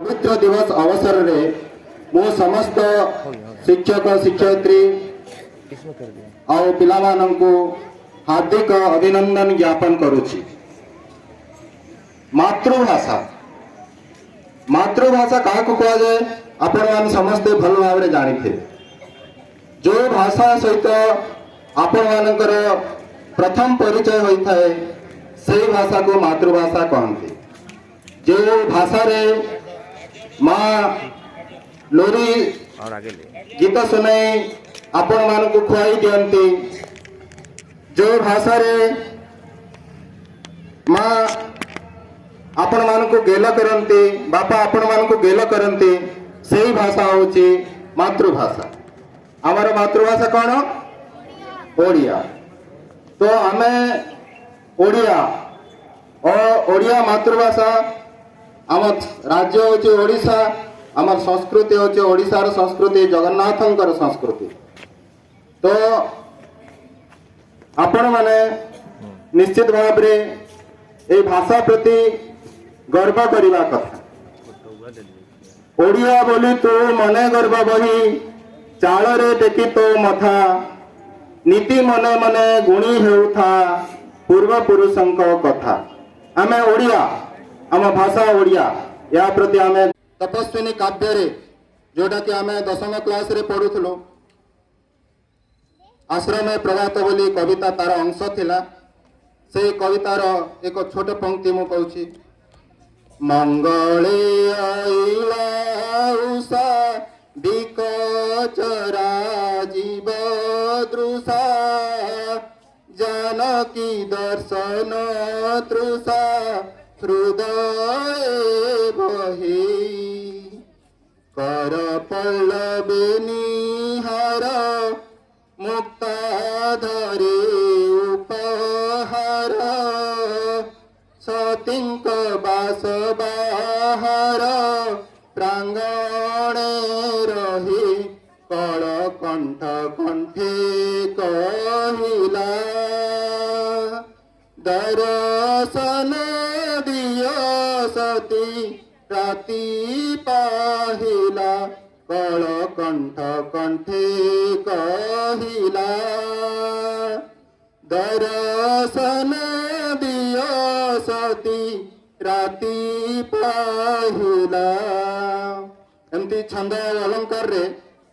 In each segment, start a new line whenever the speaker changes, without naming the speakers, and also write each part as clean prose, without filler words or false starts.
पवित्र दिवस अवसर रे मो समस्त शिक्षक शिक्षयित्री और पिलामानंकु हार्दिक अभिनंदन ज्ञापन करुछि। मातृभाषा मातृभाषा क्या कह जाए आपण मान समस्ते भल भाव जानी थे। जो भाषा सहित आपण मानकर प्रथम परिचय होता है से भाषा को मातृभाषा कहते। जो भाषा रे माँ लोरी गीत सुनाई आपण मान को खुआई दियंती, जो भाषा रे माँ आपण मान को गेल करते, बापा आपण मान को गेल करते, से ही भाषा होची मातृभाषा। आमर मातृभाषा कौन? ओडिया। तो आमे ओडिया और ओडिया मातृभाषा आम राज्य होची ओडिशा, आमर संस्कृति होची ओडिशार संस्कृति, जगन्नाथंकर संस्कृति। तो आपण माने निश्चित भाव रे ए भाषा प्रति गर्व करिबा कथा। ओडिया बोली तो मने गर्व बही, चाल रे टेकी तो मथा, नीति मने मने गुणी हेउथा, पूर्व पुरुषंक कथा। आमे ओडिया, आम भाषा ओडिया, या प्रति आमे तपस्विनी काव्य रे जोटा कि आमे 10वीं क्लास रे पढुथलो, आश्रम प्रभात बोली कविता तार अंश थिला। से कवितार एक छोट पंक्ति मु कहूची। मंगले आइला उषा विकचरा जीव दृशा, जानकी दर्शन तृषा हृदय बहे, कर पल्लवे निहार मुक्ता धरे उपहार, सतिंक बास बाहर प्रांगणे रही, कल कंठ कंठे कहिला, दर्शन दियो सती राति पाहिला, कल कंठ कंठे कहिला, दर्शन दियो सती राति पाहिला। एमती छंद अलंकार रे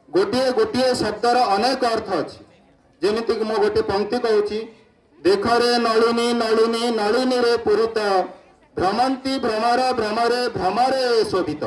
गोटे गोटे शब्दर अनेक अर्थ अच्छी। जेमिति मो गोटे पंक्ति कहूची। देख रे नलिनी नलिनी नलिनी रे पूरित, भ्रमंती भ्रमर भ्रमरे भ्रमरे शोभित।